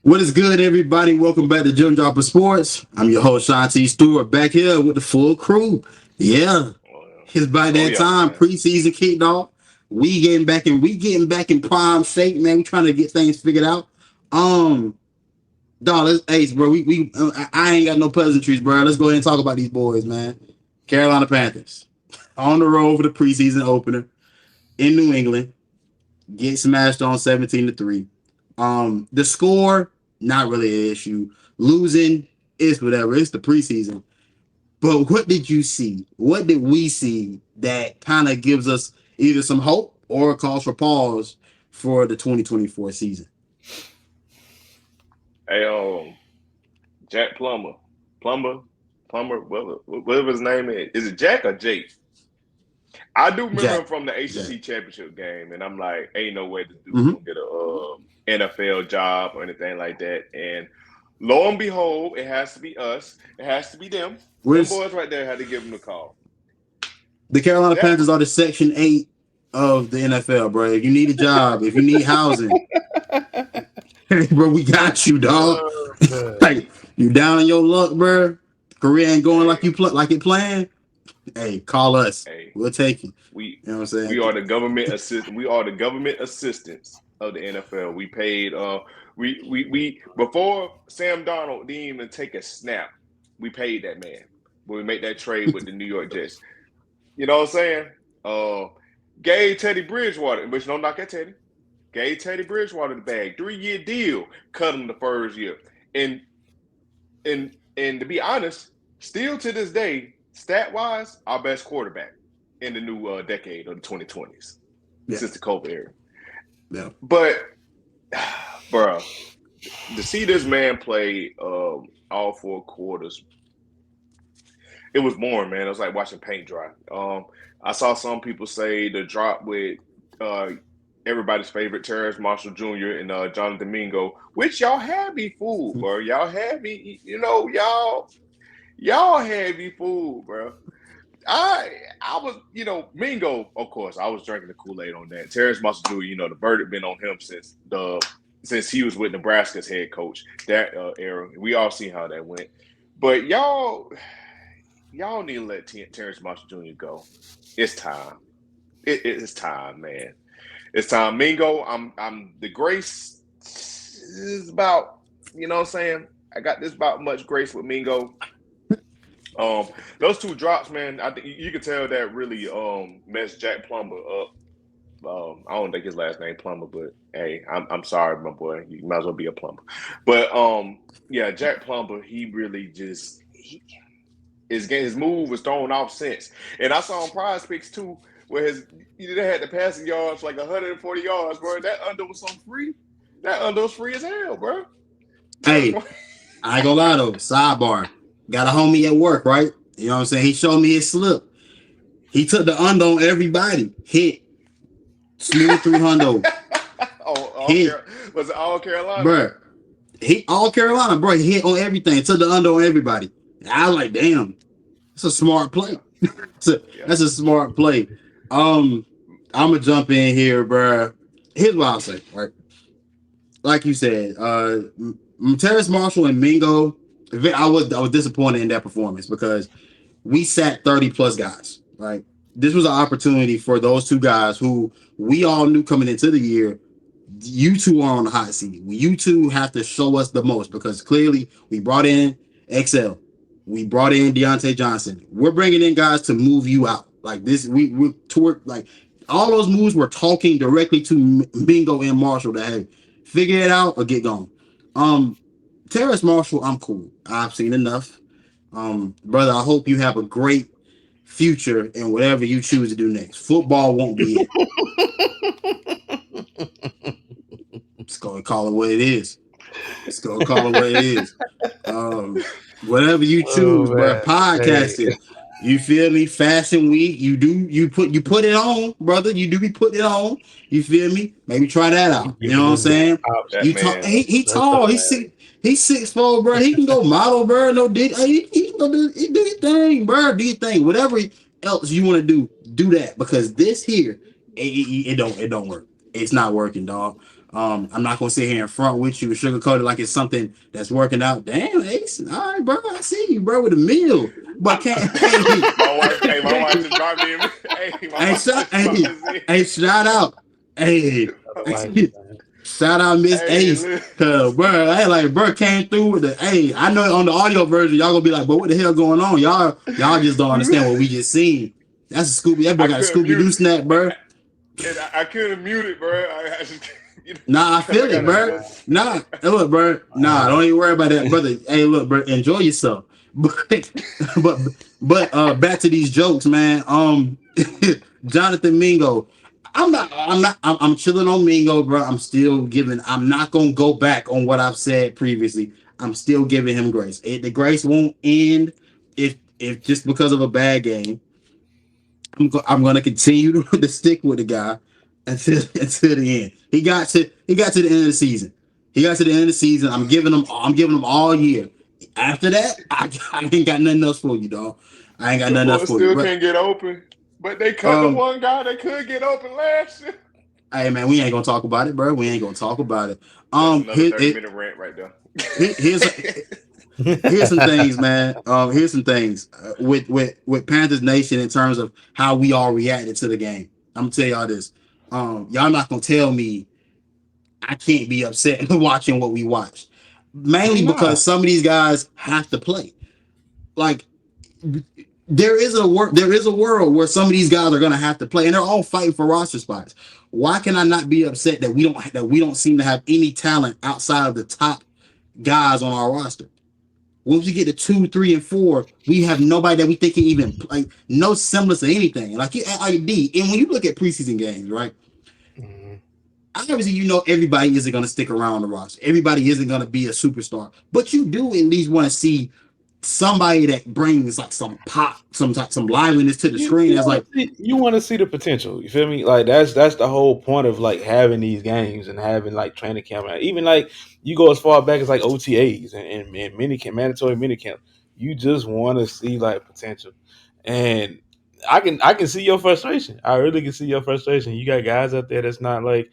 What is good, everybody? Welcome back to Gym Dropper Sports. I'm your host, Shanti Stewart, back here with the full crew. Yeah, it's by Oh that yeah, time. man. Preseason kicked off. We getting back in prime shape, man. We trying to get things figured out. Um, dog, let's ace, bro. I ain't got no pleasantries, bro. Let's go ahead and talk about these boys, man. Carolina Panthers on the road for the preseason opener in New England. Get smashed on 17-3. The score, not really an issue. Losing is whatever. It's the preseason. But what did you see? What did we see that kind of gives us either some hope or a cause for pause for the 2024 season? Hey, Jack Plumber, whatever his name is. Is it Jack or Jake? I do remember him Jack. from the Jack. ACC championship game, and I'm like, ain't no way this dude Mm-hmm. gonna get a NFL job or anything like that. And lo and behold, it has to be us. It has to be them. Them Where's boys right there had to give him a call. the Carolina Jack, Panthers are the Section 8 of the NFL, bro. If you need a job, if you need housing, bro, we got you, dog. Man. Like, you down in your luck, bro. Career ain't going like hey, like it planned. Hey, call us. hey, We'll take you. we You know what I'm we saying? are the government assist. We are the government assistants of the NFL. We paid. We before Sam Donald didn't even take a snap. We paid that man when we made that trade with the New York Jets. You know what I'm saying? Uh, gave Teddy Bridgewater, which don't knock at Teddy. Gave Teddy Bridgewater the bag, 3-year deal. Cut him the first year, and and to be honest, still to this day, stat wise, our best quarterback in the new decade of the 2020s Yeah. since the COVID era. Yeah. But, bro, to see this man play all 4 quarters, it was boring, man. It was like watching paint dry. I saw some people say the drop with uh, everybody's favorite Terrence Marshall Jr. and John Domingo, which y'all had me fooled, bro. Y'all had me, y'all had me fooled, bro. I I was, Mingo, of course, I was drinking the Kool-Aid on that. Terrence Marshall Jr., the verdict been on him since he was with Nebraska's head coach that era. We all see how that went. But y'all need to let Terrence Marshall Jr. go. It's time. It's time, man. It's time. Mingo, I'm the grace is about, you know what I'm saying? I got this about much grace with Mingo. Um, those 2 drops, man, I think you can tell that really messed Jack Plumber up. I don't think his last name Plumber, but hey, I'm sorry, my boy. You might as well be a plumber. But yeah, Jack Plumber, he really just his move was thrown off since. And I saw on Prize Picks too, where they had the passing yards like 140 yards, bro. That under was some free. That under was free as hell, bro. Hey, I ain't gonna lie though. Sidebar. Got a homie at work, right? You know what I'm saying? He showed me his slip. He took the under on everybody. Hit. Smooth 300. Hit. Was it all Carolina? Bruh. He all Carolina, bro. He hit on everything. Took the under on everybody. I was like, damn. That's a smart play. Yeah, yeah. That's a smart play. Um, I'm gonna jump in here, bro. Here's what I'll say, right? Like you said, Terrace Marshall and Mingo, I was disappointed in that performance because we sat 30 plus guys, right? This was an opportunity for those 2 guys who we all knew coming into the year. You two are on the hot seat. You two have to show us the most because clearly we brought in XL. We brought in Deontay Johnson. We're bringing in guys to move you out. Like this, we toured like all those moves were talking directly to Bingo and Marshall to hey, figure it out or get gone. Um, Terrace Marshall, I'm cool. I've seen enough. Brother, I hope you have a great future in whatever you choose to do next. Football won't be it. Just gonna call it what it is. Just gonna call it what it is. Um, Whatever you choose, Oh bro. man. Hey. Podcasting. You feel me? Fashion week. You put it on, brother. You do be putting it on. You feel me? Maybe try that You out. You know giving what I'm this guy saying? That You options. talk. man. He That's the tall. He's plan. six. He's 6'4", bro. He can go model, bro. No, he can go do your thing, bro. Do your thing. Whatever else you want to do that because this here, it don't work. It's not working, dog. I'm not gonna sit here in front with you and sugarcoat it like it's something that's working out. Damn, Ace. All right, bro. I see you, bro, with a meal. But can't hey, My wife just brought me. Hey, my hey, wife shout, just brought hey, this in. hey, shout out. Hey, Like, man. shout out Miss Hey, Ace. look. Cause bro, I like bro came through with the hey. I know on the audio version, y'all gonna be like, but what the hell going on? Y'all just don't understand what we just seen. That's a Scooby. That boy I got a couldn't Scooby mute Doo it, snap, bro. and I couldn't mute it, bro. I just, Nah, I because I feel it, gotta bro. just. Nah, hey, look, bro. Nah, don't even worry about that, brother. Hey, look, bro. Enjoy yourself. But, but, back to these jokes, man. Jonathan Mingo. I'm chilling on Mingo, bro. I'm still giving. I'm not gonna go back on what I've said previously. I'm still giving him grace. The grace won't end if just because of a bad game. I'm going to continue to stick with the guy until the end. He got to the end of the season. He got to the end of the season. I'm giving him all year. After that, I ain't got nothing else for you, dog. I ain't got The nothing else boys for you. still But can't get open, but they cut the um, one guy that could get open last year. hey man, we ain't gonna talk about it, bro. We ain't gonna talk about it. That's another Here, 30-minute rant right there. here's here's some things, man. Here's some things with Panthers Nation in terms of how we all reacted to the game. I'm gonna tell y'all this. Y'all not gonna tell me I can't be upset watching what we watched. Mainly Nah. because some of these guys have to play. Like there is a world where some of these guys are gonna have to play, and they're all fighting for roster spots. Why can I not be upset that we don't seem to have any talent outside of the top guys on our roster? Once we get to 2, 3, and 4, we have nobody that we think can even like no semblance of anything. Like D. And when you look at preseason games, right? Mhm. Obviously, everybody isn't going to stick around on the roster. Everybody isn't going to be a superstar, but you do at least want to see somebody that brings like some pop, some liveliness to the screen. That's like, You want to see the potential. You feel me? Like that's the whole point of like having these games and having like training camp. Even like you go as far back as like OTAs and mini camp, mandatory mini camp. You just want to see like potential, and I can see your frustration. I really can see your frustration. You got guys out there that's not like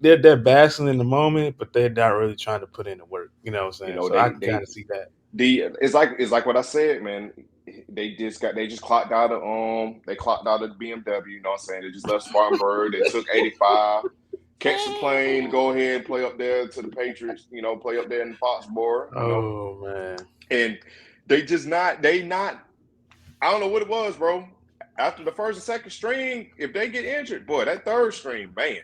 they're basking in the moment, but they're not really trying to put in the work. You know what I'm You saying? know, So I can kind of see that. it's like what I said, man. They just clocked out of the BMW. You know what I'm saying? They just left Spartanburg. They took 85, catch the plane, go ahead and play up there to the Patriots. Play up there in Foxborough. Oh man. And they not. I don't know what it was, bro. After the first and second string, if they get injured, boy, that third string, man.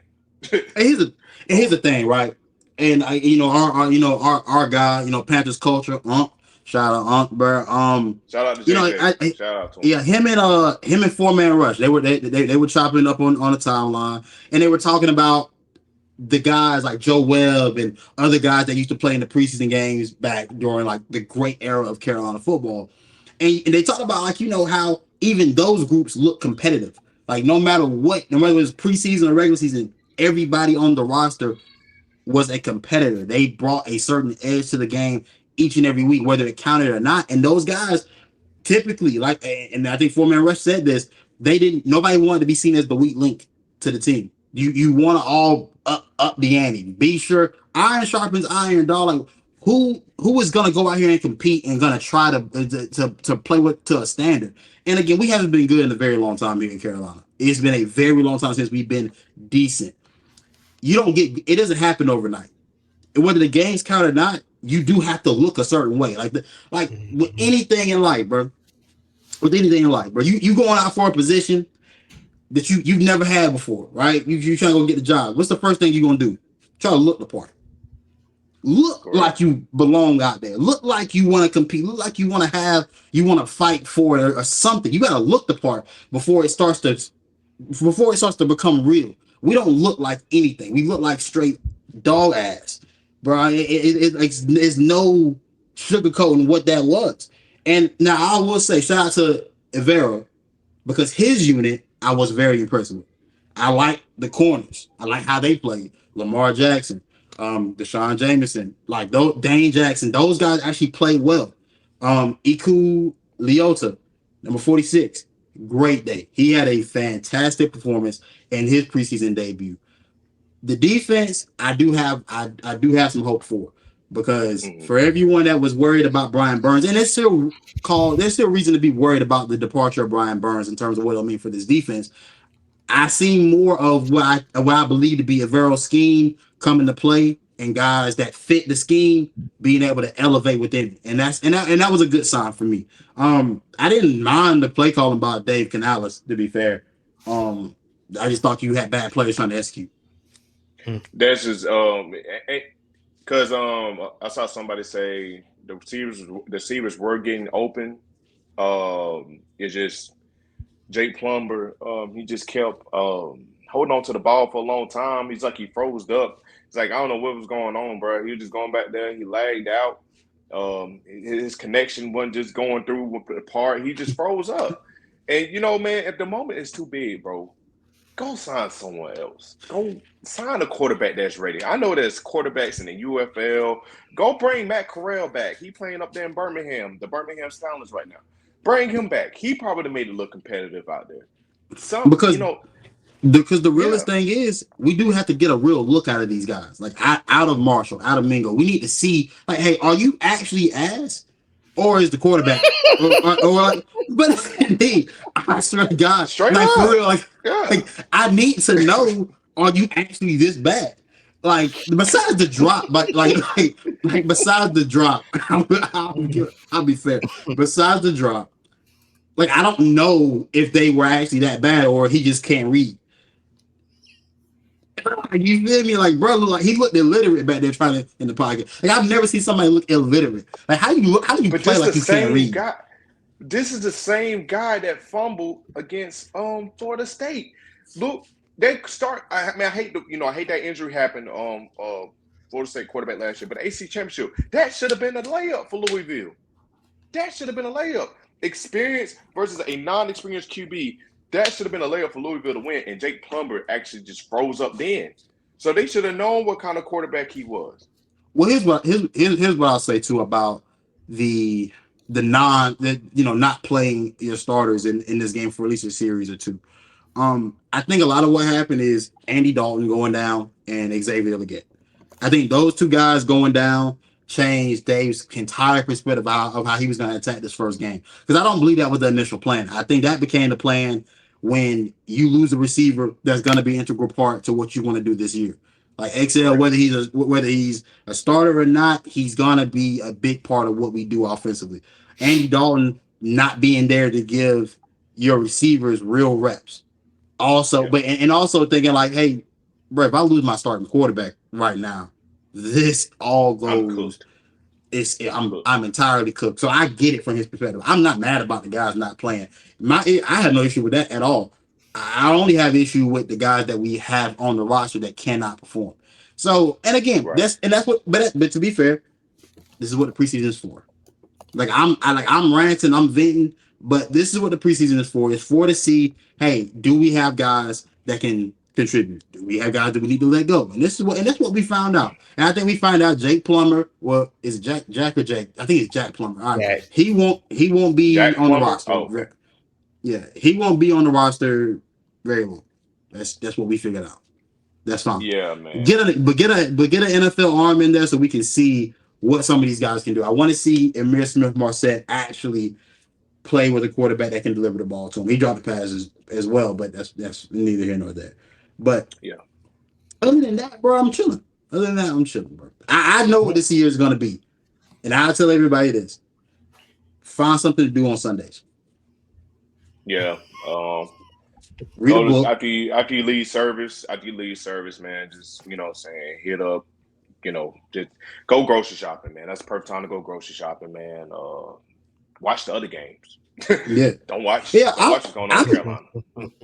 and here's the thing, right? And our guy, Panthers culture, shout out bro. Shout out to You know, JJ. Shout out to him. yeah, him and Four Man Rush, they were chopping it up on the timeline, and they were talking about the guys like Joe Webb and other guys that used to play in the preseason games back during like the great era of Carolina football. And they talk about like, how even those groups look competitive. Like no matter what, no matter if it was preseason or regular season, everybody on the roster was a competitor. They brought a certain edge to the game each and every week, whether it counted or not. And those guys typically, like, and I think Four Man Rush said this, nobody wanted to be seen as the weak link to the team. You want to all up the ante. Be sure iron sharpens iron, dog. Like who is gonna go out here and compete and gonna try to play to a standard? And again, we haven't been good in a very long time here in Carolina. It's been a very long time since we've been decent. It doesn't happen overnight. And whether the games count or not, you do have to look a certain way. Like with Mhm. anything in life, bro. With anything in life, bro. You going out for a position that you've never had before, right? You trying to go get the job. What's the first thing you gonna do? Try to look the part. Look like Correct. you belong out there. Look like you want to compete. Look like you want to fight for it or something. You gotta look the part before it starts to become real. We don't look like anything. We look like straight dog ass, bro. It's no sugarcoating what that was. And now I will say, shout out to Evera because his unit I was very impressed with. I like the corners. I like how they played. Lamar Jackson, Deshaun Jameson, like those Dane Jackson. Those guys actually played well. Iku Leota, number 46, great day. He had a fantastic performance in his preseason debut. The defense, I do have some hope for, because Mm-hmm. for everyone that was worried about Brian Burns, and there's still reason to be worried about the departure of Brian Burns in terms of what it'll mean for this defense. I see more of what I believe to be a Vero scheme coming to play, and guys that fit the scheme being able to elevate within it. And that was a good sign for me. I didn't mind the play calling by Dave Canales, to be fair. Um, I just thought you had bad players trying to execute. That's just because I saw somebody say the receivers were getting open. It's just Jake Plumber. He just kept holding on to the ball for a long time. He's like he froze up. It's like I don't know what was going on, bro. He was just going back there. He lagged out. His connection wasn't just going through with the part. He just froze up. And man, at the moment it's too big, bro. Go sign someone else. Go sign a quarterback that's ready. I know there's quarterbacks in the UFL. Go bring Matt Corral back. He playing up there in Birmingham, the Birmingham Stallions right now. Bring him back. He probably made it look competitive out there. Because the yeah, realest thing is, we do have to get a real look out of these guys, like out of Marshall, out of Mingo. We need to see, like, hey, are you actually ass, or is the quarterback, or like, but hey, I swear to God, straight like for up. real, Yeah, like I need to know, are you actually this bad? Like besides the drop, but like besides the drop, I'll be fair. Besides the drop, like I don't know if they were actually that bad or he just can't read. You feel me? Like, bro, like he looked illiterate back there trying to in the pocket. Like I've never seen somebody look illiterate. Like how do you but play this the like you can't same read? guy. This is the same guy that fumbled against Florida State. Look, they start. I mean, I hate that injury happened Florida State quarterback last year, but AC championship that should have been a layup for Louisville. That should have been a layup. Experience versus a non-experienced QB. That should have been a layup for Louisville to win, and Jake Plumber actually just froze up then. So they should have known what kind of quarterback he was. Well, here's what I'll say too about the not playing your starters in this game for at least a series or two. I think a lot of what happened is Andy Dalton going down and Xavier Leggett. I think those two guys going down changed Dave's entire perspective of how he was going to attack this first game. Because I don't believe that was the initial plan. I think that became the plan when you lose a receiver that's going to be an integral part to what you want to do this year. Like XL, Right. whether he's a starter or not, he's going to be a big part of what we do offensively. Andy Dalton not being there to give your receivers real reps. Also, Yeah. but also thinking like, hey, bro, if I lose my starting quarterback right now, this all I'm goes. cooked. It's I'm cooked. I'm entirely cooked. So I get it from his perspective. I'm not mad about the guys not playing. I have no issue with that at all. I only have issue with the guys that we have on the roster that cannot perform. So, and again, Right. that's what. But to be fair, this is what the preseason is for. I'm ranting, I'm venting, but this is what the preseason is for. It's for to see, hey, do we have guys that can contribute? Do we have guys that we need to let go? And that's what we found out. And I think we find out Jake Plummer, well, is it Jack or Jake? I think it's Jack Plummer. All right. Yeah. He won't be Jack on the Plumber. roster. Oh, okay. Yeah, he won't be on the roster very long. That's what we figured out. That's fine. Yeah, man. Get an NFL arm in there so we can see what some of these guys can do. I want to see Amir Smith Marset actually play with a quarterback that can deliver the ball to him. He dropped the passes as well, but that's neither here nor there. But Yeah. other than that, bro, I'm chilling. Other than that, I'm chilling, bro. I know what this year is gonna be, and I'll tell everybody this: find something to do on Sundays. Yeah. Read a Go to book. after you leave service. After you leave service, man, just what I'm saying, hit up. Just go grocery shopping, man. That's the perfect time to go grocery shopping, man. Watch the other games. Yeah, Don't watch. yeah. Don't watch what's going on in Carolina.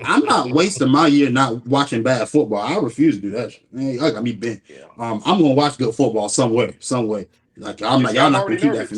I'm not wasting my year not watching bad football. I refuse to do that. Man, I got me bent. Yeah. I'm gonna watch good football some way. Like I'm You not. see, Y'all I'm not gonna already keep that nervous. from